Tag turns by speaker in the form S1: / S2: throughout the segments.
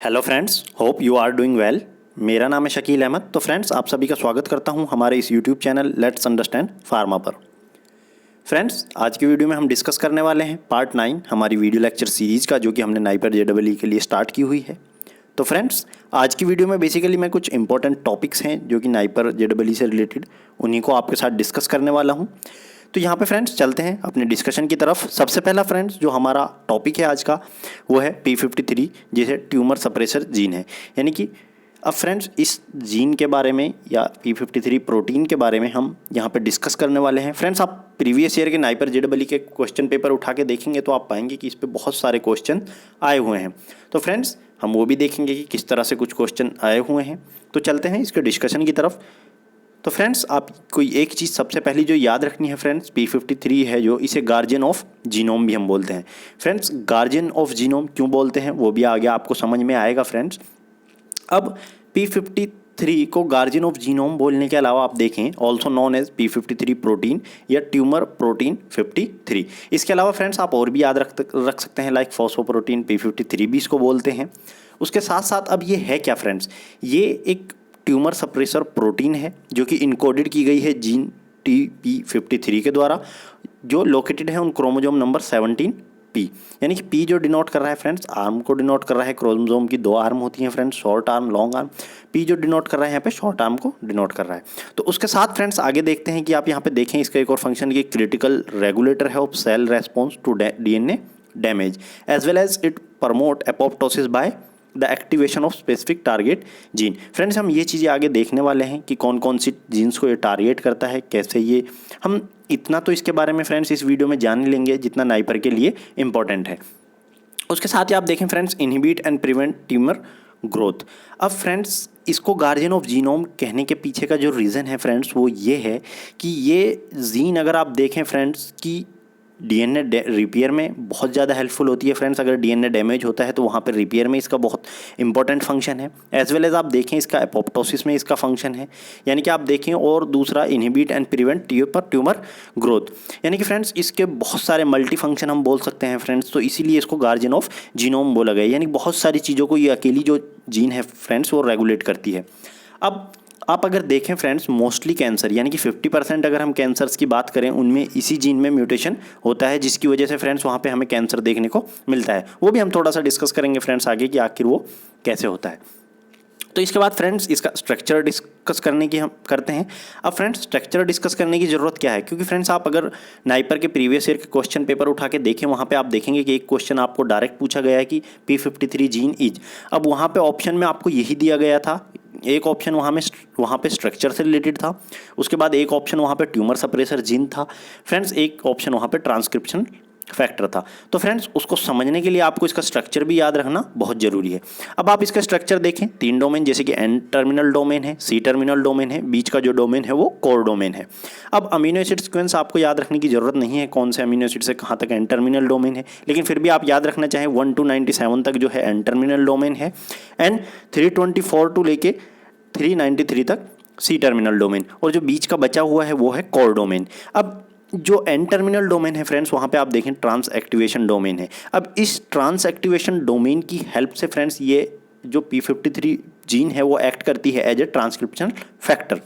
S1: Hello friends, hope you are doing well. मेरा नाम है शकील अहमद। तो फ्रेंड्स, आप सभी का स्वागत करता हूं हमारे इस YouTube channel let's understand pharma पर। फ्रेंड्स, आज की वीडियो में हम डिस्कस करने वाले हैं पार्ट 9 हमारी वीडियो लेक्चर सीरीज़ का, जो कि हमने नाइपर जेईई के लिए स्टार्ट की हुई है। तो फ्रेंड्स, आज की वीडियो में बेसिकली मैं कुछ इंपॉर्टेंट टॉपिक्स हैं जो कि नाइपर जेईई से रिलेटेड, उन्हीं को आपके साथ डिस्कस करने वाला हूँ। तो यहाँ पे फ्रेंड्स चलते हैं अपने डिस्कशन की तरफ। सबसे पहला फ्रेंड्स जो हमारा टॉपिक है आज का, वो है P53, जिसे ट्यूमर सप्रेसर जीन है। यानी कि अब फ्रेंड्स इस जीन के बारे में या P53 प्रोटीन के बारे में हम यहाँ पे डिस्कस करने वाले हैं। फ्रेंड्स, आप प्रीवियस ईयर के नाइपर जेईई के क्वेश्चन पेपर उठा के देखेंगे तो आप पाएंगे कि इस पर बहुत सारे क्वेश्चन आए हुए हैं। तो फ्रेंड्स, हम वो भी देखेंगे कि किस तरह से कुछ क्वेश्चन आए हुए हैं। तो चलते हैं इसके डिस्कशन की तरफ। तो फ्रेंड्स, आप कोई एक चीज़ सबसे पहली जो याद रखनी है फ्रेंड्स, P53 है जो, इसे गार्जियन ऑफ जीनोम भी हम बोलते हैं। फ्रेंड्स, गार्जियन ऑफ जीनोम क्यों बोलते हैं वो भी आगे आपको समझ में आएगा फ्रेंड्स। अब P53 को गार्जियन ऑफ जीनोम बोलने के अलावा आप देखें also known as P53 protein या ट्यूमर प्रोटीन 53। इसके अलावा फ्रेंड्स आप और भी याद रख सकते हैं, लाइक फॉस्फोप्रोटीन P53 भी इसको बोलते हैं। उसके साथ साथ अब ये है क्या फ्रेंड्स, ये एक ट्यूमर सप्रेसर प्रोटीन है जो कि इनकोडेड की गई है जीन TP53 के द्वारा, जो लोकेटेड है उन क्रोमोजोम नंबर 17P। यानी कि P जो डिनोट कर रहा है फ्रेंड्स आर्म को डिनोट कर रहा है। क्रोमोजोम की दो आर्म होती हैं friends, short arm, long arm. P जो डिनोट कर रहा है यहाँ पे शॉर्ट आर्म को डिनोट कर रहा है। तो उसके साथ फ्रेंड्स आगे देखते हैं कि आप यहाँ पे देखें इसका एक और फंक्शन, ये क्रिटिकल रेगुलेटर है of cell response to DNA damage, as well as it promote apoptosis by the activation of specific target gene. Friends, हम ये चीज़ें आगे देखने वाले हैं कि कौन कौन सी जीन्स को ये टारगेट करता है, कैसे ये, हम इतना तो इसके बारे में फ्रेंड्स इस वीडियो में जान लेंगे जितना नाइपर के लिए इंपॉर्टेंट है। उसके साथ ही आप देखें friends, inhibit and prevent tumour growth. अब फ्रेंड्स, इसको गार्जियन ऑफ जीनोम कहने के पीछे का जो रीज़न है फ्रेंड्स वो ये है कि ये जीन अगर आप देखें फ्रेंड्स कि DNA रिपेयर में बहुत ज़्यादा हेल्पफुल होती है फ्रेंड्स। अगर DNA डैमेज होता है तो वहाँ पर रिपेयर में इसका बहुत इंपॉर्टेंट फंक्शन है। एज वेल एज आप देखें इसका एपोप्टोसिस में इसका फंक्शन है, यानी कि आप देखें, और दूसरा inhibit and prevent tumour growth. यानी कि फ्रेंड्स इसके बहुत सारे मल्टी फंक्शन हम बोल सकते हैं फ्रेंड्स। तो इसीलिए इसको गार्जियन ऑफ जीनोम बोला गया, यानी बहुत सारी चीज़ों को ये अकेली जो जीन है फ्रेंड्स वो रेगुलेट करती है। अब आप अगर देखें फ्रेंड्स, मोस्टली कैंसर यानी कि 50% अगर हम कैंसर्स की बात करें उनमें इसी जीन में म्यूटेशन होता है, जिसकी वजह से फ्रेंड्स वहाँ पे हमें कैंसर देखने को मिलता है। वो भी हम थोड़ा सा डिस्कस करेंगे फ्रेंड्स आगे कि आखिर वो कैसे होता है। तो इसके बाद फ्रेंड्स इसका स्ट्रक्चर डिस्कस करने की हम करते हैं। अब फ्रेंड्स स्ट्रक्चर डिस्कस करने की ज़रूरत क्या है, क्योंकि फ्रेंड्स आप अगर नाइपर के प्रीवियस ईयर के क्वेश्चन पेपर उठा के देखें, वहाँ पे आप देखेंगे कि एक क्वेश्चन आपको डायरेक्ट पूछा गया है कि P53 जीन इज। अब वहाँ पे ऑप्शन में आपको यही दिया गया था, एक ऑप्शन वहाँ पे स्ट्रक्चर से रिलेटेड था, उसके बाद एक ऑप्शन वहाँ पे ट्यूमर सप्रेसर जीन था फ्रेंड्स, एक ऑप्शन वहाँ पे ट्रांसक्रिप्शन फैक्टर था। तो फ्रेंड्स उसको समझने के लिए आपको इसका स्ट्रक्चर भी याद रखना बहुत ज़रूरी है। अब आप इसका स्ट्रक्चर देखें, 3 डोमेन, जैसे कि N टर्मिनल डोमेन है, C टर्मिनल डोमेन है, बीच का जो डोमेन है वो कोर डोमेन है। अब अमीनो एसिड सीक्वेंस आपको याद रखने की ज़रूरत नहीं है, कौन से अमीनो एसिड से कहाँ तक N टर्मिनल डोमेन है, लेकिन फिर भी आप याद रखना चाहें 1 to 97 तक जो है N टर्मिनल डोमेन है, एंड 324 टू लेके 393 तक C टर्मिनल डोमेन, और जो बीच का बचा हुआ है वो है कोर डोमेन। अब जो N टर्मिनल डोमेन है फ्रेंड्स, वहाँ पे आप देखें ट्रांस एक्टिवेशन डोमेन है। अब इस ट्रांस एक्टिवेशन डोमेन की हेल्प से फ्रेंड्स ये जो P53 जीन है वो एक्ट करती है एज ए ट्रांसक्रिप्शन फैक्टर।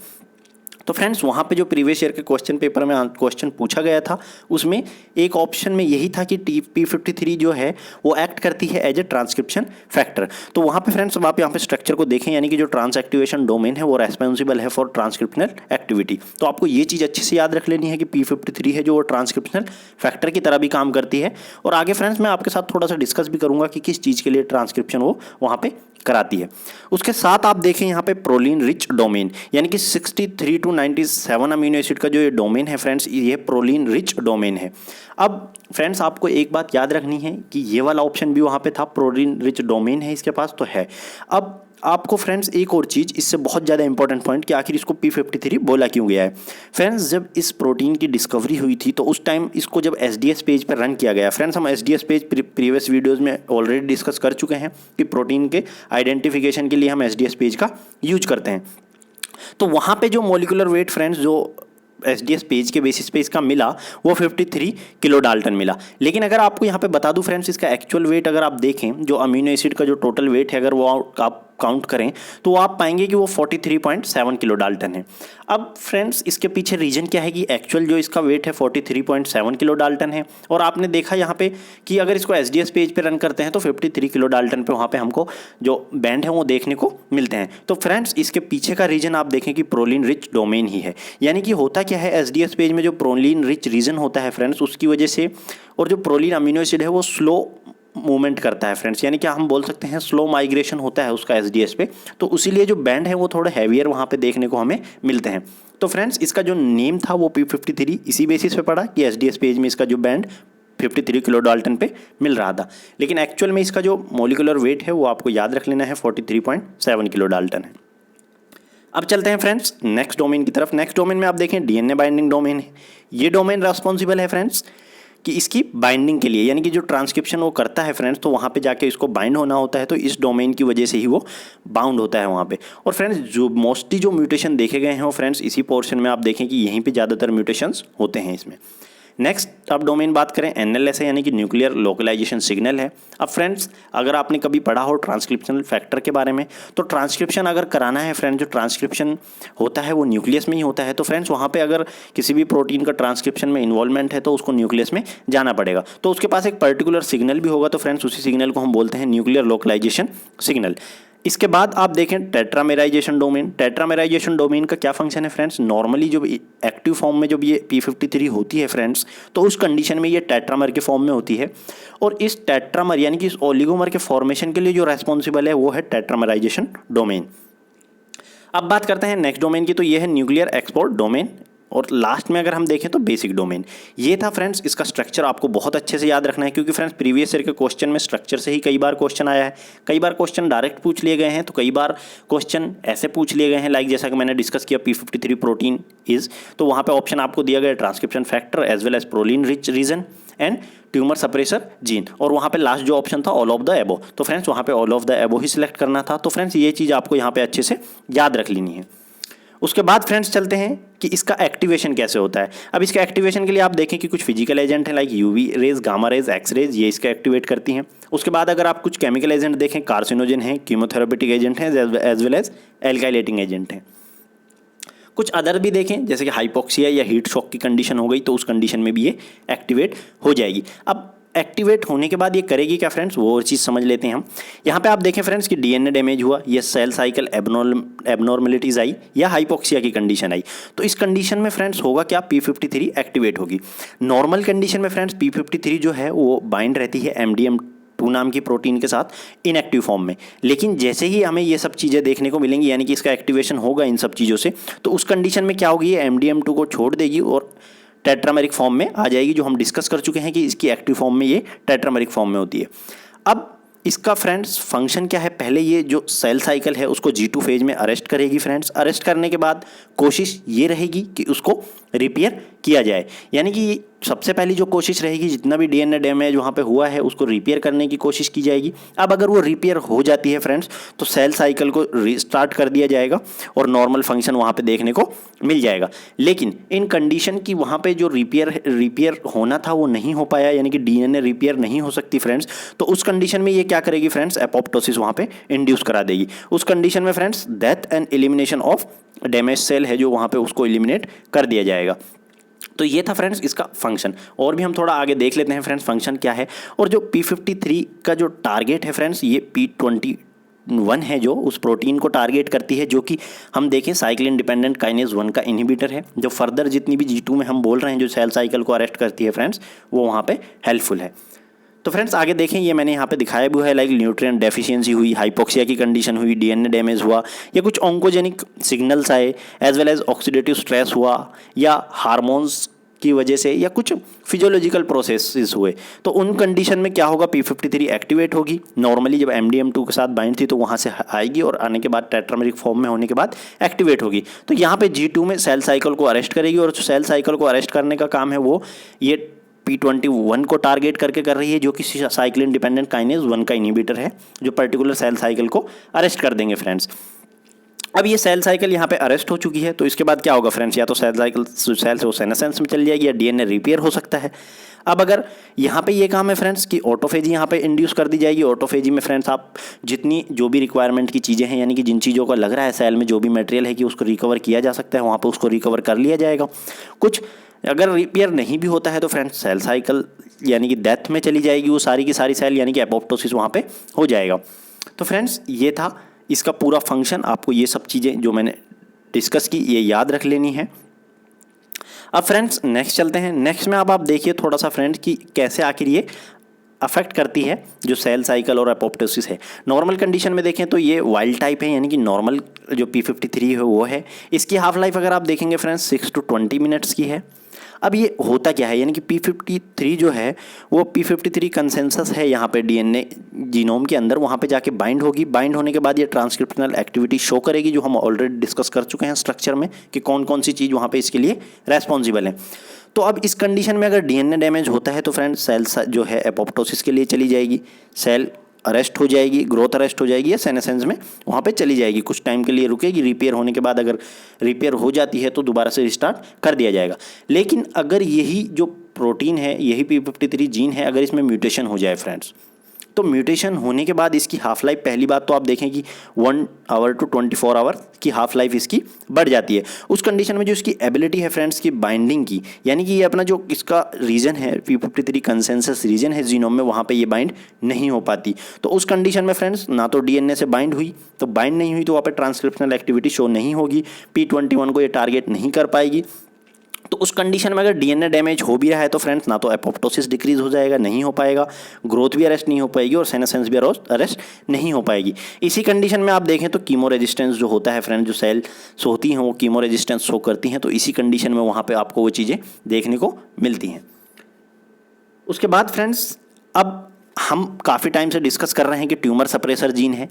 S1: तो फ्रेंड्स वहाँ पे जो प्रीवियस ईयर के क्वेश्चन पेपर में क्वेश्चन पूछा गया था उसमें एक ऑप्शन में यही था कि P53 जो है वो एक्ट करती है एज ए ट्रांसक्रिप्शन फैक्टर। तो वहाँ पे फ्रेंड्स आप यहाँ पे स्ट्रक्चर को देखें, यानी कि जो ट्रांस एक्टिवेशन डोमेन है वो रेस्पॉन्सिबल है फॉर ट्रांसक्रिप्शनल एक्टिविटी। तो आपको ये चीज़ अच्छे से याद रख लेनी है कि P53 है जो वो ट्रांसक्रिप्शनल फैक्टर की तरह भी काम करती है। और आगे फ्रेंड्स मैं आपके साथ थोड़ा सा डिस्कस भी करूँगा कि किस चीज़ के लिए ट्रांसक्रिप्शन वो वहाँ पर कराती है। उसके साथ आप देखें यहाँ पे प्रोलीन रिच डोमेन, यानी कि 63 to 97 अमीनो एसिड का जो ये डोमेन है फ्रेंड्स, ये प्रोलीन रिच डोमेन है। अब फ्रेंड्स आपको एक बात याद रखनी है कि ये वाला ऑप्शन भी वहाँ पे था, प्रोलीन रिच डोमेन है इसके पास तो है। अब आपको फ्रेंड्स एक और चीज़, इससे बहुत ज़्यादा इंपॉर्टेंट पॉइंट कि आखिर इसको P53 बोला क्यों गया है। फ्रेंड्स जब इस प्रोटीन की डिस्कवरी हुई थी तो उस टाइम इसको जब SDS पेज पर रन किया गया, फ्रेंड्स हम SDS पेज प्रीवियस वीडियोज़ में ऑलरेडी डिस्कस कर चुके हैं कि प्रोटीन के आइडेंटिफिकेशन के लिए हम SDS पेज का यूज करते हैं। तो वहाँ पे जो मॉलिक्यूलर वेट फ्रेंड्स जो एसडीएस पेज के बेसिस पे इसका मिला वो 53 किलो डाल्टन मिला। लेकिन अगर आपको यहाँ पे बता दूं फ्रेंड्स, इसका एक्चुअल वेट अगर आप देखें, जो अमीनो एसिड का जो टोटल वेट है अगर वो आप काउंट करें तो आप पाएंगे कि वो 43.7 किलो डाल्टन है। अब फ्रेंड्स इसके पीछे रीज़न क्या है कि एक्चुअल जो इसका वेट है 43.7 किलो डाल्टन है, और आपने देखा यहाँ पे कि अगर इसको एसडीएस पेज पे रन करते हैं तो 53 किलो डाल्टन पे वहाँ पे हमको जो बैंड है वो देखने को मिलते हैं। तो फ्रेंड्स इसके पीछे का रीज़न आप देखें कि प्रोलीन रिच डोमेन ही है। यानी कि होता क्या है, एसडीएस पेज में जो प्रोलीन रिच रीजन होता है फ्रेंड्स, उसकी वजह से और जो प्रोलीन अमीनो एसिड है वो स्लो मूवमेंट करता है फ्रेंड्स, यानी क्या हम बोल सकते हैं स्लो माइग्रेशन होता है उसका एसडीएस पे, तो इसीलिए जो बैंड है वो थोड़े हैवियर वहाँ पे देखने को हमें मिलते हैं। तो फ्रेंड्स इसका जो नेम था वो P53 इसी बेसिस पे पड़ा कि एसडीएस पेज में इसका जो बैंड 53 किलो डाल्टन पे मिल रहा था, लेकिन एक्चुअल में इसका जो मोलिकुलर वेट है वो आपको याद रख लेना है 43.7 किलो डाल्टन है। अब चलते हैं फ्रेंड्स नेक्स्ट डोमेन की तरफ। नेक्स्ट डोमेन में आप देखें डीएनए बाइंडिंग डोमेन है। ये डोमेन रेस्पॉन्सिबल है फ्रेंड्स कि इसकी बाइंडिंग के लिए, यानी कि जो ट्रांसक्रिप्शन वो करता है फ्रेंड्स, तो वहाँ पे जाके इसको बाइंड होना होता है, तो इस डोमेन की वजह से ही वो बाउंड होता है वहाँ पे। और फ्रेंड्स जो मोस्टली जो म्यूटेशन देखे गए हैं वो फ्रेंड्स इसी पोर्शन में आप देखें कि यहीं पे ज़्यादातर म्यूटेशंस होते हैं इसमें। नेक्स्ट अब डोमेन बात करें एनएलएस है, यानी कि न्यूक्लियर लोकलाइजेशन सिग्नल है। अब फ्रेंड्स अगर आपने कभी पढ़ा हो ट्रांसक्रिप्शनल फैक्टर के बारे में, तो ट्रांसक्रिप्शन अगर कराना है फ्रेंड्स, जो ट्रांसक्रिप्शन होता है वो न्यूक्लियस में ही होता है, तो फ्रेंड्स वहाँ पे अगर किसी भी प्रोटीन का ट्रांसक्रिप्शन में इन्वॉल्वमेंट है तो उसको न्यूक्लियस में जाना पड़ेगा, तो उसके पास एक पर्टिकुलर सिग्नल भी होगा, तो फ्रेंड्स उसी सिग्नल को हम बोलते हैं न्यूक्लियर लोकलाइजेशन सिग्नल। इसके बाद आप देखें टेट्रामेराइजेशन डोमेन। टेट्रामेराइजेशन डोमेन का क्या फंक्शन है फ्रेंड्स, नॉर्मली जब एक्टिव फॉर्म में जब ये P53 होती है फ्रेंड्स, तो उस कंडीशन में ये टेट्रामर के फॉर्म में होती है, और इस टेट्रामर यानी कि इस ओलिगोमर के फॉर्मेशन के लिए जो रेस्पॉन्सिबल है वो है टेट्रामेराइजेशन डोमेन। अब बात करते हैं नेक्स्ट डोमेन की, तो ये है न्यूक्लियर एक्सपोर्ट डोमेन, और लास्ट में अगर हम देखें तो बेसिक डोमेन। ये था फ्रेंड्स, इसका स्ट्रक्चर आपको बहुत अच्छे से याद रखना है, क्योंकि फ्रेंड्स प्रीवियस ईयर के क्वेश्चन में स्ट्रक्चर से ही कई बार क्वेश्चन आया है, कई बार क्वेश्चन डायरेक्ट पूछ लिए गए हैं, तो कई बार क्वेश्चन ऐसे पूछ लिए गए हैं लाइक जैसा कि मैंने डिस्कस किया P53 प्रोटीन इज, तो वहाँ पे ऑप्शन आपको दिया गया transcription factor as well as proline rich region and tumour suppressor gene, और वहाँ पे लास्ट जो ऑप्शन था ऑल ऑफ द एबो, तो फ्रेंड्स वहाँ पे ऑल ऑफ द एबो ही सिलेक्ट करना था। तो फ्रेंड्स ये चीज़ आपको यहाँ पे अच्छे से याद रख लेनी है। उसके बाद फ्रेंड्स चलते हैं कि इसका एक्टिवेशन कैसे होता है। अब इसका एक्टिवेशन के लिए आप देखें कि कुछ फिजिकल एजेंट हैं like UV rays, gamma rays, X rays, ये इसका एक्टिवेट करती हैं। उसके बाद अगर आप कुछ केमिकल एजेंट देखें, कार्सिनोजन हैं, कीमोथेरेपेटिक एजेंट हैं, as well as alkylating agent हैं। कुछ अदर भी देखें जैसे कि हाइपोक्सिया या हीट शॉक की कंडीशन हो गई, तो उस कंडीशन में भी ये एक्टिवेट हो जाएगी। अब एक्टिवेट होने के बाद ये करेगी क्या फ्रेंड्स, वो और चीज़ समझ लेते हैं हम। यहाँ पे आप देखें फ्रेंड्स कि डीएनए डैमेज हुआ, ये सेल साइकिल एबनॉर्मलिटीज आई या हाइपोक्सिया की कंडीशन आई, तो इस कंडीशन में फ्रेंड्स होगा क्या, P53 एक्टिवेट होगी। नॉर्मल कंडीशन में फ्रेंड्स P53 जो है वो बाइंड रहती है MDM2 नाम की प्रोटीन के साथ इनएक्टिव फॉर्म में, लेकिन जैसे ही हमें ये सब चीज़ें देखने को मिलेंगी, यानी कि इसका एक्टिवेशन होगा इन सब चीज़ों से, तो उस कंडीशन में क्या होगी, ये MDM2 को छोड़ देगी और टेट्रामेरिक फॉर्म में आ जाएगी, जो हम डिस्कस कर चुके हैं कि इसकी एक्टिव फॉर्म में ये टेट्रामेरिक फॉर्म में होती है। अब इसका फ्रेंड्स फंक्शन क्या है, पहले ये जो सेल साइकिल है उसको G2 फेज में अरेस्ट करेगी फ्रेंड्स। अरेस्ट करने के बाद कोशिश ये रहेगी कि उसको रिपेयर किया जाए, यानी कि सबसे पहली जो कोशिश रहेगी जितना भी डीएनए डैमेज वहाँ पे हुआ है उसको रिपेयर करने की कोशिश की जाएगी। अब अगर वो रिपेयर हो जाती है फ्रेंड्स, तो सेल साइकिल को रीस्टार्ट कर दिया जाएगा और नॉर्मल फंक्शन वहाँ पे देखने को मिल जाएगा। लेकिन इन कंडीशन की वहाँ पे जो रिपेयर होना था वो नहीं हो पाया, यानी कि डीएनए रिपेयर नहीं हो सकती फ्रेंड्स, तो उस कंडीशन में ये क्या करेगी फ्रेंड्स, एपोप्टोसिस वहाँ पे इंड्यूस करा देगी। उस कंडीशन में friends death and elimination of damage cell है जो वहाँ पे उसको एलिमिनेट कर दिया जाएगा। तो ये था फ्रेंड्स इसका फंक्शन, और भी हम थोड़ा आगे देख लेते हैं फ्रेंड्स फंक्शन क्या है। और जो P53 का जो टारगेट है फ्रेंड्स, ये P21 है जो उस प्रोटीन को टारगेट करती है, जो कि हम देखें साइक्लिन डिपेंडेंट काइनेज 1 का इनहिबिटर है, जो फर्दर जितनी भी G2 में हम बोल रहे हैं जो सेल साइकिल को अरेस्ट करती है फ्रेंड्स, वो वहाँ पे हेल्पफुल है। तो फ्रेंड्स आगे देखें, ये मैंने यहाँ पे दिखाया भी है लाइक न्यूट्रिएंट डेफिशिएंसी हुई, हाइपोक्सिया की कंडीशन हुई, डीएनए डैमेज हुआ, या कुछ ऑन्कोजेनिक सिग्नल्स आए, as well as oxidative stress हुआ, या हार्मोन्स की वजह से, या कुछ फिजियोलॉजिकल प्रोसेसेस हुए, तो उन कंडीशन में क्या होगा, P53 एक्टिवेट होगी। नॉर्मली जब MDM2 के साथ बाइंड थी तो वहाँ से आएगी और आने के बाद टेट्रामेरिक फॉर्म में होने के बाद एक्टिवेट होगी। तो यहाँ पे G2 में सेल साइकिल को अरेस्ट करेगी, और जो सेल साइकिल को अरेस्ट करने का काम है वो ये P21 को टारगेट करके कर रही है, जो कि साइक्लिन डिपेंडेंट काइनेज 1 का इनहिबिटर है, जो पर्टिकुलर सेल साइकिल को अरेस्ट कर देंगे फ्रेंड्स। अब ये सेल साइकिल यहाँ पे अरेस्ट हो चुकी है, तो इसके बाद क्या होगा फ्रेंड्स, या तो सेल साइकिल सेल से वो सेनेसेंस में चली जाएगी या डीएनए रिपेयर हो सकता है। अब अगर यहाँ पे ये काम है फ्रेंड्स कि ऑटोफेजी यहाँ पे इंड्यूस कर दी जाएगी। ऑटोफेजी में फ्रेंड्स आप जितनी जो भी रिक्वायरमेंट की चीज़ें हैं, यानी कि जिन चीज़ों का लग रहा है सेल में जो भी मटेरियल है कि उसको रिकवर किया जा सकता है, वहाँ पर उसको रिकवर कर लिया जाएगा। कुछ अगर रिपेयर नहीं भी होता है तो फ्रेंड्स सेल साइकिल यानी कि डेथ में चली जाएगी वो सारी की सारी सेल, यानी कि एपोप्टोसिस वहाँ पे हो जाएगा। तो फ्रेंड्स ये था इसका पूरा फंक्शन। आपको ये सब चीज़ें जो मैंने डिस्कस की ये याद रख लेनी है। अब फ्रेंड्स नेक्स्ट चलते हैं। नेक्स्ट में अब आप देखिए थोड़ा सा फ्रेंड्स कि कैसे आखिर ये अफेक्ट करती है जो सेल साइकिल और एपोप्टोसिस है। नॉर्मल कंडीशन में देखें तो ये वाइल्ड टाइप है, यानी कि नॉर्मल जो P53 है वो है। इसकी हाफ लाइफ अगर आप देखेंगे फ्रेंड्स 6 to 20 मिनट्स की है। अब ये होता क्या है, यानी कि P53 जो है वो P53 कंसेंसस है यहाँ पे डीएनए जीनोम के अंदर, वहाँ पे जाके बाइंड होगी। बाइंड होने के बाद ये ट्रांसक्रिप्शनल एक्टिविटी शो करेगी, जो हम ऑलरेडी डिस्कस कर चुके हैं स्ट्रक्चर में कि कौन कौन सी चीज़ वहाँ पे इसके लिए रेस्पॉन्सिबल है। तो अब इस कंडीशन में अगर डीएनए डैमेज होता है तो फ्रेंड्स सेल जो है एपोप्टोसिस के लिए चली जाएगी, सेल अरेस्ट हो जाएगी, ग्रोथ अरेस्ट हो जाएगी या सेनेसेंस में वहाँ पे चली जाएगी, कुछ टाइम के लिए रुकेगी। रिपेयर होने के बाद अगर रिपेयर हो जाती है तो दोबारा से रिस्टार्ट कर दिया जाएगा। लेकिन अगर यही जो प्रोटीन है, यही P53 जीन है, अगर इसमें म्यूटेशन हो जाए फ्रेंड्स, तो म्यूटेशन होने के बाद इसकी हाफ लाइफ पहली बात तो आप देखें कि 1 आवर to 24 आवर की हाफ लाइफ इसकी बढ़ जाती है। उस कंडीशन में जो इसकी एबिलिटी है फ्रेंड्स की बाइंडिंग की, यानी कि ये अपना जो इसका रीजन है P53 कंसेंसस रीजन है जीनोम में, वहाँ पे ये बाइंड नहीं हो पाती। तो उस कंडीशन में फ्रेंड्स ना तो डीएनए से बाइंड हुई, तो बाइंड नहीं हुई तो वहाँ पे ट्रांसक्रिप्शनल एक्टिविटी शो नहीं होगी, P21 को ये टारगेट नहीं कर पाएगी। तो उस कंडीशन में अगर डीएनए डैमेज हो भी रहा है तो फ्रेंड्स ना तो एपोप्टोसिस डिक्रीज हो जाएगा, नहीं हो पाएगा, ग्रोथ भी अरेस्ट नहीं हो पाएगी और सेनेसेंस भी अरेस्ट नहीं हो पाएगी। इसी कंडीशन में आप देखें तो कीमो रेजिस्टेंस जो होता है फ्रेंड्स, जो सेल्स होती हैं वो कीमो रेजिस्टेंस शो करती हैं। तो इसी कंडीशन में वहाँ पर आपको वो चीज़ें देखने को मिलती हैं। उसके बाद फ्रेंड्स अब हम काफ़ी टाइम से डिस्कस कर रहे हैं कि ट्यूमर सप्रेसर जीन है।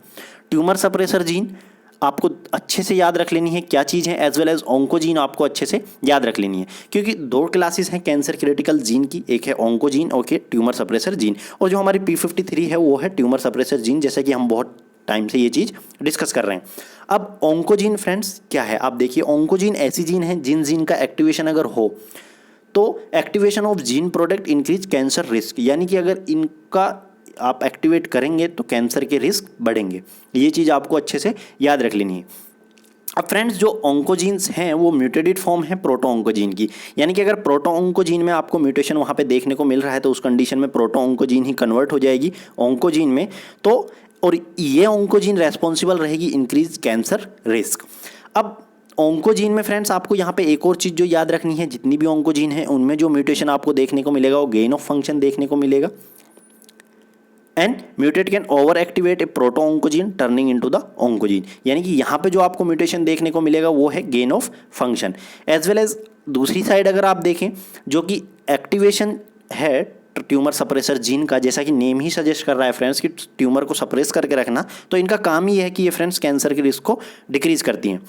S1: ट्यूमर सप्रेसर जीन आपको अच्छे से याद रख लेनी है क्या चीज़ है, एज वेल एज ऑन्कोजीन आपको अच्छे से याद रख लेनी है, क्योंकि दो क्लासेस हैं कैंसर क्रिटिकल जीन की, एक है ऑन्कोजीन और एक ट्यूमर सप्रेसर जीन। और जो हमारी P53 है वो है ट्यूमर सप्रेसर जीन, जैसे कि हम बहुत टाइम से ये चीज़ डिस्कस कर रहे हैं। अब ऑन्कोजीन फ्रेंड्स क्या है, आप देखिए ऑन्कोजीन ऐसी जीन है जिन जीन का एक्टिवेशन अगर हो तो activation of gene product increase cancer risk, यानी कि अगर इनका आप एक्टिवेट करेंगे तो कैंसर के रिस्क बढ़ेंगे। ये चीज़ आपको अच्छे से याद रख लेनी है। अब फ्रेंड्स जो ऑन्कोजीन्स हैं वो म्यूटेटेड फॉर्म है प्रोटो ऑन्कोजीन की, यानी कि अगर प्रोटो ऑन्कोजीन में आपको म्यूटेशन वहाँ पे देखने को मिल रहा है तो उस कंडीशन में प्रोटो ऑन्कोजीन ही कन्वर्ट हो जाएगी ऑन्कोजीन में। तो और ये ऑन्कोजीन रेस्पॉन्सिबल रहेगी इंक्रीज कैंसर रिस्क। अब ऑन्कोजीन में फ्रेंड्स आपको यहाँ पे एक और चीज़ जो याद रखनी है, जितनी भी ऑन्कोजीन है उनमें जो म्यूटेशन आपको देखने को मिलेगा वो गेन ऑफ फंक्शन देखने को मिलेगा। And mutate can over activate A proto oncogene turning into the oncogene, यानी कि यहाँ पे जो आपको म्यूटेशन देखने को मिलेगा वो है gain of function. As well as दूसरी साइड अगर आप देखें जो कि एक्टिवेशन है ट्यूमर सप्रेसर जीन का, जैसा कि नेम ही सजेस्ट कर रहा है फ्रेंड्स कि ट्यूमर को सप्रेस करके रखना, तो इनका काम ही है कि ये फ्रेंड्स कैंसर के रिस्क को डिक्रीज करती हैं।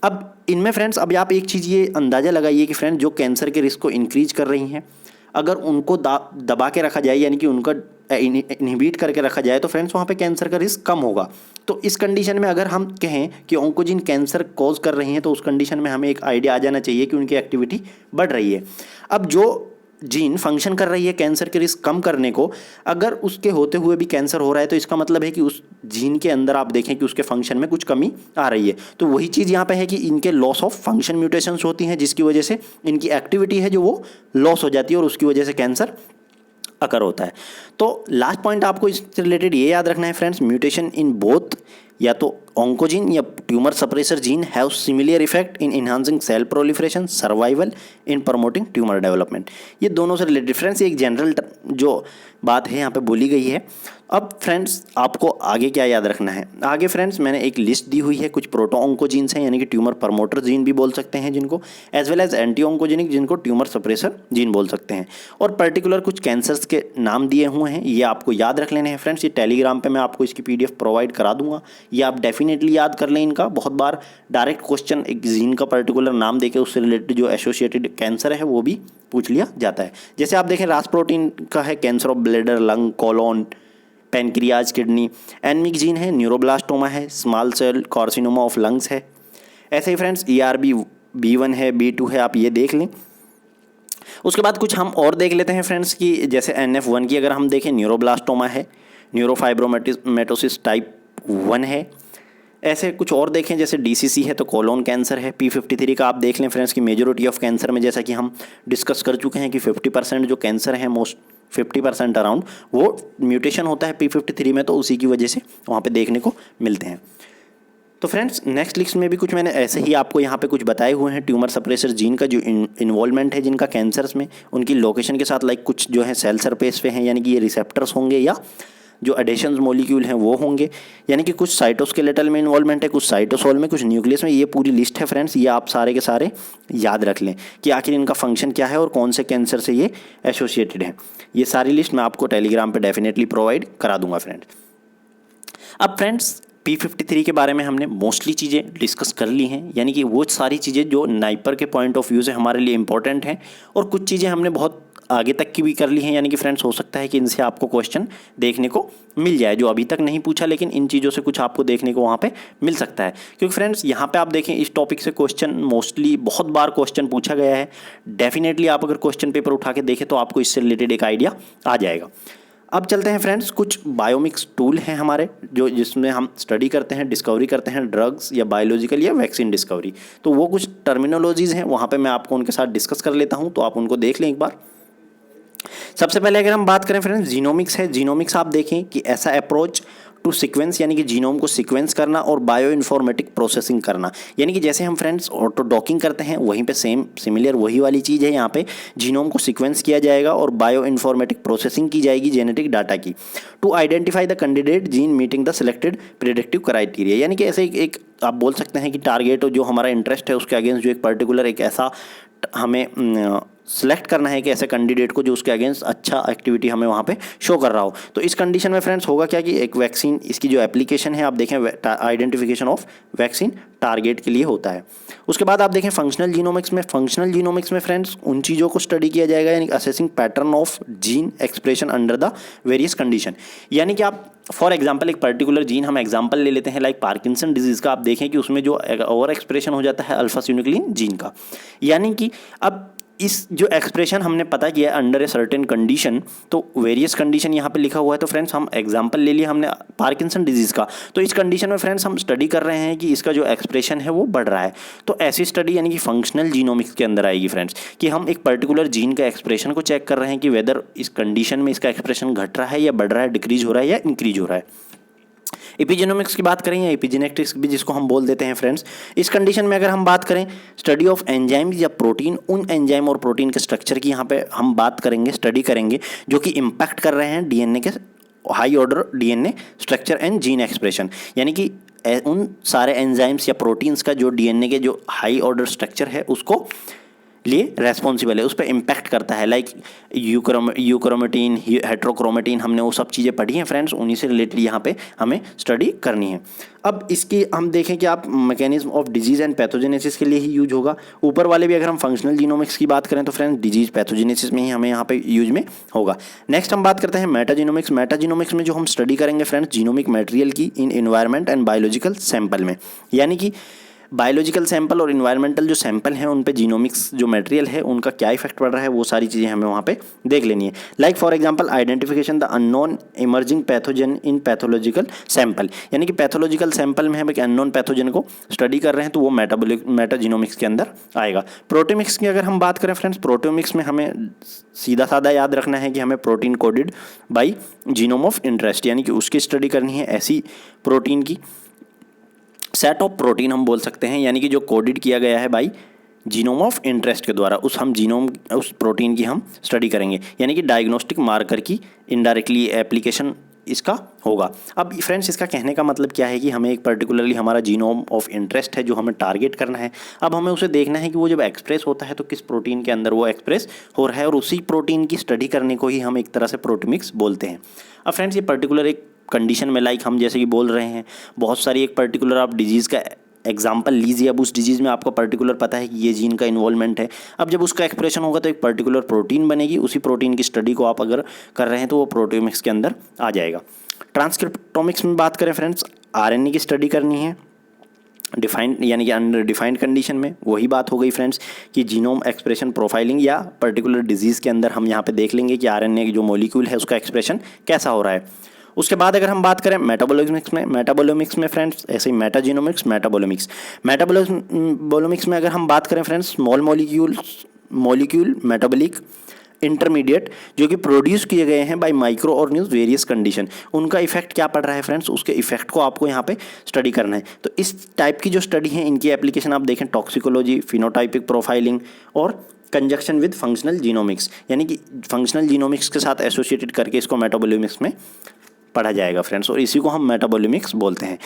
S1: अब इनमें फ्रेंड्स अब आप एक चीज़ ये अंदाज़ा लगाइए कि फ्रेंड्स जो कैंसर के रिस्क को इंक्रीज कर रही हैं, अगर उनको दबा के रखा जाए, यानी कि उनका इनहिबिट करके रखा जाए, तो फ्रेंड्स वहाँ पे कैंसर का रिस्क कम होगा। तो इस कंडीशन में अगर हम कहें कि ऑन्कोजीन कैंसर कॉज कर रही हैं तो उस कंडीशन में हमें एक आइडिया आ जाना चाहिए कि उनकी एक्टिविटी बढ़ रही है। अब जो जीन फंक्शन कर रही है कैंसर के रिस्क कम करने को, अगर उसके होते हुए भी कैंसर हो रहा है तो इसका मतलब है कि उस जीन के अंदर आप देखें कि उसके फंक्शन में कुछ कमी आ रही है। तो वही चीज़ यहाँ पे है कि इनके लॉस ऑफ फंक्शन म्यूटेशंस होती हैं, जिसकी वजह से इनकी एक्टिविटी है जो वो लॉस हो जाती है और उसकी वजह से कैंसर अकर होता है। तो लास्ट पॉइंट आपको इससे रिलेटेड ये याद रखना है फ्रेंड्स, म्यूटेशन इन बोथ या तो ऑन्कोजीन या tumour suppressor gene have similar effect in enhancing cell proliferation, survival, in promoting tumour development. ये दोनों से रिलेटेड फ्रेंड्स एक जनरल जो बात है यहाँ पे बोली गई है। अब फ्रेंड्स आपको आगे क्या याद रखना है, आगे फ्रेंड्स मैंने एक लिस्ट दी हुई है, कुछ प्रोटो ऑन्कोजीन्स हैं यानी कि ट्यूमर प्रमोटर जीन भी बोल सकते हैं जिनको, as well as anti oncogenic जिनको ट्यूमर सप्रेसर जीन बोल सकते हैं, और पर्टिकुलर कुछ कैंसर्स के नाम दिए हुए हैं, ये आपको याद रख लेने हैं फ्रेंड्स। ये टेलीग्राम पे मैं आपको इसकी PDF प्रोवाइड करा दूंगा, ये आप डेफिनेटली याद कर लें इनका। बहुत बार डायरेक्ट क्वेश्चन एक जीन का पर्टिकुलर नाम देके उससे रिलेटेड जो एसोसिएटेड कैंसर है वो भी पूछ लिया जाता है। जैसे आप देखें रास प्रोटीन का है cancer of bladder, lung, colon, pancreas, kidney. एनमिक जीन है न्यूरोब्लास्टोमा है, small cell carcinoma of lungs है। ऐसे ही फ्रेंड्स ERB B1 है, B2 है, आप ये देख लें। उसके बाद कुछ हम और देख लेते हैं फ्रेंड्स कि जैसे NF1 की अगर हम देखें, न्यूरोब्लास्टोमा है, न्यूरोफाइब्रोमेटोसिस टाइप 1 है। ऐसे कुछ और देखें जैसे DCC है तो कोलोन कैंसर है। P53 का आप देख लें फ्रेंड्स कि मेजोरिटी ऑफ कैंसर में, जैसा कि हम डिस्कस कर चुके हैं कि 50% जो कैंसर है, मोस्ट 50% अराउंड, वो म्यूटेशन होता है P53 में, तो उसी की वजह से वहाँ पे देखने को मिलते हैं। तो फ्रेंड्स नेक्स्ट लिस्ट में भी कुछ मैंने ऐसे ही आपको यहाँ पे कुछ बताए हुए हैं। ट्यूमर सप्रेसर जीन का जो इन्वॉल्वमेंट है जिनका कैंसर्स में, उनकी लोकेशन के साथ लाइक कुछ जो है सेल सरफेस पे हैं, यानी कि ये रिसेप्टर्स होंगे, या जो एडेशंस मॉलिक्यूल हैं वो होंगे, यानी कि कुछ साइटोस्केलेटल में इन्वॉल्वमेंट है, कुछ साइटोसोल में, कुछ न्यूक्लियस में। ये पूरी लिस्ट है फ्रेंड्स, ये आप सारे के सारे याद रख लें कि आखिर इनका फंक्शन क्या है और कौन से कैंसर से ये एसोसिएटेड है। ये सारी लिस्ट मैं आपको टेलीग्राम पे डेफिनेटली प्रोवाइड करा दूंगा फ्रेंड्स। अब फ्रेंड्स P53 के बारे में हमने मोस्टली चीज़ें डिस्कस कर ली हैं, यानी कि वो सारी चीज़ें जो नाइपर के पॉइंट ऑफ व्यू से हमारे लिए इंपॉर्टेंट हैं, और कुछ चीज़ें हमने बहुत आगे तक की भी कर ली हैं, यानी कि फ्रेंड्स हो सकता है कि इनसे आपको क्वेश्चन देखने को मिल जाए जो अभी तक नहीं पूछा, लेकिन इन चीज़ों से कुछ आपको देखने को वहाँ पे मिल सकता है। क्योंकि फ्रेंड्स यहाँ पे आप देखें इस टॉपिक से क्वेश्चन मोस्टली बहुत बार क्वेश्चन पूछा गया है। डेफिनेटली आप अगर क्वेश्चन पेपर उठा के देखें तो आपको इससे रिलेटेड एक आइडिया आ जाएगा। अब चलते हैं फ्रेंड्स, कुछ बायोमिक्स टूल हैं हमारे जो जिसमें हम स्टडी करते हैं, डिस्कवरी करते हैं ड्रग्स या बायोलॉजिकल या वैक्सीन डिस्कवरी। तो वो कुछ टर्मिनोलॉजीज़ हैं, वहाँ पे मैं आपको उनके साथ डिस्कस कर लेता हूँ, तो आप उनको देख लें एक बार। सबसे पहले अगर हम बात करें फ्रेंड्स, जीनोमिक्स है। जीनोमिक्स आप देखें कि ऐसा अप्रोच टू सीक्वेंस, यानी कि जीनोम को सीक्वेंस करना और बायो इन्फॉर्मेटिक प्रोसेसिंग करना, यानी कि जैसे हम फ्रेंड्स ऑटो डॉकिंग करते हैं वहीं पे सेम सिमिलर वही वाली चीज़ है। यहाँ पे जीनोम को सीक्वेंस किया जाएगा और बायो इन्फॉर्मेटिक प्रोसेसिंग की जाएगी जेनेटिक डाटा की, to identify the candidate gene meeting the selected predictive criteria. यानी कि ऐसे एक आप बोल सकते हैं कि टारगेट जो हमारा इंटरेस्ट है उसके अगेंस्ट जो एक पर्टिकुलर एक ऐसा हमें सेलेक्ट करना है कि ऐसे कैंडिडेट को जो उसके अगेंस्ट अच्छा एक्टिविटी हमें वहाँ पे शो कर रहा हो। तो इस कंडीशन में फ्रेंड्स होगा क्या कि एक वैक्सीन, इसकी जो एप्लीकेशन है आप देखें, आइडेंटिफिकेशन ऑफ वैक्सीन टारगेट के लिए होता है। उसके बाद आप देखें फंक्शनल जीनोमिक्स में। फंक्शनल जीनोमिक्स में फ्रेंड्स उन चीज़ों को स्टडी किया जाएगा, यानी assessing pattern of gene expression under the various condition. यानी कि आप फॉर एग्जाम्पल एक पर्टिकुलर जीन, हम एग्जाम्पल ले लेते हैं लाइक पार्किंसन डिजीज़ का, आप देखें कि उसमें जो ओवर एक्सप्रेशन हो जाता है अल्फा सिनुक्लिन जीन का, यानी कि अब इस जो एक्सप्रेशन हमने पता किया है अंडर ए सर्टेन कंडीशन, तो वेरियस कंडीशन यहाँ पे लिखा हुआ है। तो फ्रेंड्स हम एग्जांपल ले लिया हमने पार्किंसन डिजीज़ का, तो इस कंडीशन में फ्रेंड्स हम स्टडी कर रहे हैं कि इसका जो एक्सप्रेशन है वो बढ़ रहा है। तो ऐसी स्टडी यानी कि फंक्शनल जीनोमिक्स के अंदर आएगी फ्रेंड्स, कि हम एक पर्टिकुलर जीन का एक्सप्रेशन को चेक कर रहे हैं कि वेदर इस कंडीशन में इसका एक्सप्रेशन घट रहा है या बढ़ रहा है, डिक्रीज हो रहा है या इंक्रीज हो रहा है। एपिजेनोमिक्स की बात करें या एपिजेनेटिक्स भी जिसको हम बोल देते हैं फ्रेंड्स, इस कंडीशन में अगर हम बात करें स्टडी ऑफ एंजाइम या प्रोटीन, उन एंजाइम और प्रोटीन के स्ट्रक्चर की यहाँ पे हम बात करेंगे, स्टडी करेंगे, जो कि इम्पैक्ट कर रहे हैं डीएनए के high order DNA structure and gene expression, यानी कि उन सारे एंजाइम्स या प्रोटीन्स का जो डीएनए के जो हाई ऑर्डर स्ट्रक्चर है उसको लिए रेस्पॉन्सिबल है, उस पर इम्पैक्ट करता है। लाइक यूक्रोमेटिन, हेट्रोक्रोमेटिन, हमने वो सब चीज़ें पढ़ी हैं फ्रेंड्स, उन्हीं से रिलेटेड यहाँ पे हमें स्टडी करनी है। अब इसकी हम देखें कि आप mechanism of disease and pathogenesis के लिए ही यूज होगा। ऊपर वाले भी अगर हम फंक्शनल जीनोमिक्स की बात करें तो फ्रेंड्स डिजीज पैथोजेनेसिस में ही हमें यहाँ पे यूज में होगा। नेक्स्ट हम बात करते हैं मेटाजीनोमिक्स। मेटाजीनोमिक्स में जो हम स्टडी करेंगे फ्रेंड्स जीनोमिक मटेरियल की इन एनवायरनमेंट एंड बायोलॉजिकल सैंपल में, यानी कि बायोलॉजिकल सैंपल और इन्वायरमेंटल जो सैंपल हैं उन पे जीनोमिक्स जो मटेरियल है उनका क्या इफेक्ट पड़ रहा है, वो सारी चीज़ें हमें वहाँ पे देख लेनी है। Like for example identification the unknown emerging pathogen in pathological sample, यानी कि पैथोलॉजिकल सैंपल में हम एक अननोन पैथोजन को स्टडी कर रहे हैं तो वो मेटाजीनोमिक्स के अंदर आएगा। प्रोटियोमिक्स की अगर हम बात करें फ्रेंड्स, प्रोटियोमिक्स में हमें सीधा साधा याद रखना है कि हमें protein coded by genome of interest, यानी कि उसकी स्टडी करनी है, ऐसी प्रोटीन की सेट ऑफ प्रोटीन हम बोल सकते हैं, यानी कि जो कोडेड किया गया है बाई जीनोम ऑफ इंटरेस्ट के द्वारा, उस प्रोटीन की हम स्टडी करेंगे, यानी कि डायग्नोस्टिक मार्कर की इनडायरेक्टली एप्लीकेशन इसका होगा। अब फ्रेंड्स इसका कहने का मतलब क्या है कि हमें एक पर्टिकुलरली हमारा जीनोम ऑफ इंटरेस्ट है जो हमें टारगेट करना है। अब हमें उसे देखना है कि वो जब एक्सप्रेस होता है तो किस प्रोटीन के अंदर वो एक्सप्रेस हो रहा है, और उसी प्रोटीन की स्टडी करने को ही हम एक तरह से प्रोटीमिक्स बोलते हैं। अब फ्रेंड्स ये पर्टिकुलर एक कंडीशन में लाइक हम जैसे कि बोल रहे हैं बहुत सारी एक पर्टिकुलर आप डिजीज़ का एग्जाम्पल लीजिए। अब उस डिजीज़ में आपको पर्टिकुलर पता है कि ये जीन का इन्वॉल्वमेंट है। अब जब उसका एक्सप्रेशन होगा तो एक पर्टिकुलर प्रोटीन बनेगी, उसी प्रोटीन की स्टडी को आप अगर कर रहे हैं तो वो प्रोटियोमिक्स के अंदर आ जाएगा। ट्रांसक्रिप्टोमिक्स में बात करें फ्रेंड्स, आरएनए की स्टडी करनी है, डिफाइंड यानी कि अंडर डिफाइंड कंडीशन में। वही बात हो गई फ्रेंड्स कि जीनोम एक्सप्रेशन प्रोफाइलिंग या पर्टिकुलर डिजीज़ के अंदर हम यहाँ पे देख लेंगे कि आरएनए की जो मॉलिक्यूल है उसका एक्सप्रेशन कैसा हो रहा है। उसके बाद अगर हम बात करें मेटाबोलोमिक्स में फ्रेंड्स, ऐसे ही मेटाजीनोमिक्स, मेटाबोलोमिक्स में अगर हम बात करें friends, small molecule metabolic intermediate जो कि प्रोड्यूस किए गए हैं bye micro organism various condition, उनका इफेक्ट क्या पड़ रहा है फ्रेंड्स, उसके इफेक्ट को आपको यहाँ पे स्टडी करना है। तो इस टाइप की जो स्टडी है इनकी एप्लीकेशन आप देखें टॉक्सिकोलॉजी, फिनोटाइपिक प्रोफाइलिंग और कंजक्शन विद फंक्शनल जीनोमिक्स, यानी कि फंक्शनल जीनोमिक्स के साथ एसोसिएटेड करके इसको मेटाबोलोमिक्स में पढ़ा जाएगा फ्रेंड्स, और इसी को हम मेटाबोलोमिक्स बोलते हैं।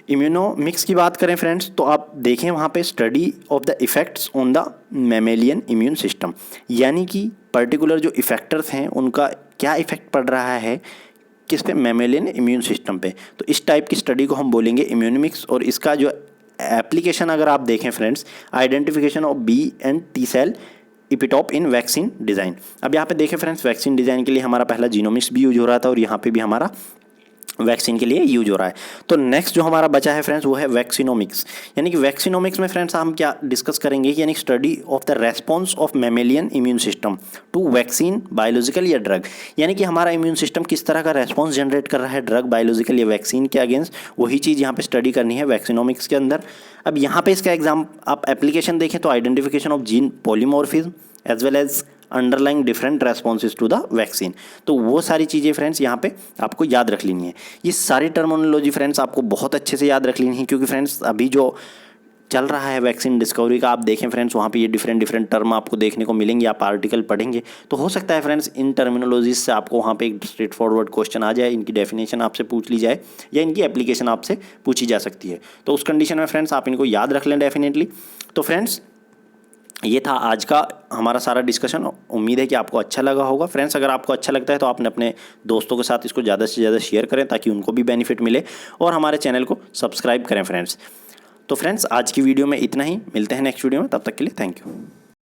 S1: इम्यूनोमिक्स की बात करें फ्रेंड्स तो आप देखें वहाँ पे study of the effects on the mammalian immune system, यानी कि पर्टिकुलर जो इफेक्टर्स हैं उनका क्या इफेक्ट पड़ रहा है किस पे, मैमेलियन इम्यून सिस्टम पे। तो इस टाइप की स्टडी को हम बोलेंगे इम्यूनोमिक्स। और इसका जो एप्लीकेशन अगर आप देखें friends, identification of B and T cell epitope in vaccine design. अब यहाँ पे देखें फ्रेंड्स, वैक्सीन डिज़ाइन के लिए हमारा पहला जीनोमिक्स भी यूज हो रहा था और यहाँ पे भी हमारा वैक्सीन के लिए यूज हो रहा है। तो नेक्स्ट जो हमारा बचा है फ्रेंड्स वो है वैक्सीनोमिक्स, यानी कि वैक्सीनोमिक्स में फ्रेंड्स हम क्या डिस्कस करेंगे, यानी study of the response of mammalian immune system to vaccine, biological या ड्रग, यानी कि हमारा इम्यून सिस्टम किस तरह का रेस्पॉन्स जनरेट कर रहा है ड्रग, बायोलॉजिकल या वैक्सीन के अगेंस्ट, वही चीज़ यहाँ पे स्टडी करनी है वैक्सीनोमिक्स के अंदर। अब यहाँ पे इसका एग्जाम आप एप्लीकेशन देखें तो identification of gene polymorphism as well as underlying different responses to the vaccine. तो वो सारी चीज़ें फ्रेंड्स यहाँ पे आपको याद रख लेनी है। ये सारी टर्मिनोलॉजी फ्रेंड्स आपको बहुत अच्छे से याद रख लेनी है, क्योंकि फ्रेंड्स अभी जो चल रहा है वैक्सीन डिस्कवरी का, आप देखें फ्रेंड्स वहाँ पे ये डिफरेंट टर्म आपको देखने को मिलेंगे। आप आर्टिकल पढ़ेंगे तो हो सकता है फ्रेंड्स इन टर्मिनोलॉजीज से आपको वहाँ पे एक स्ट्रेट फॉरवर्ड क्वेश्चन आ जाए, इनकी डेफिनेशन आपसे पूछ ली जाए या इनकी एप्लीकेशन आपसे पूछी जा सकती है। तो उस कंडीशन में फ्रेंड्स आप इनको याद रख लें डेफिनेटली। तो फ्रेंड्स ये था आज का हमारा सारा डिस्कशन। उम्मीद है कि आपको अच्छा लगा होगा फ्रेंड्स। अगर आपको अच्छा लगता है तो आपने अपने दोस्तों के साथ इसको ज़्यादा से ज़्यादा शेयर करें ताकि उनको भी बेनिफिट मिले, और हमारे चैनल को सब्सक्राइब करें फ्रेंड्स। तो फ्रेंड्स आज की वीडियो में इतना ही, मिलते हैं नेक्स्ट वीडियो में, तब तक के लिए थैंक यू।